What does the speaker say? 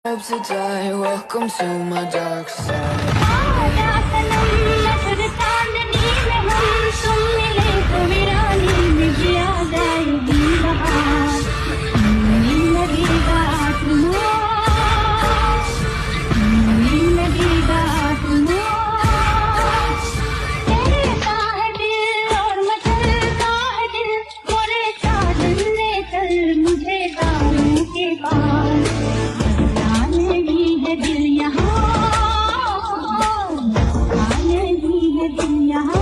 Up to die, welcome to my dark side. दिल यहाँ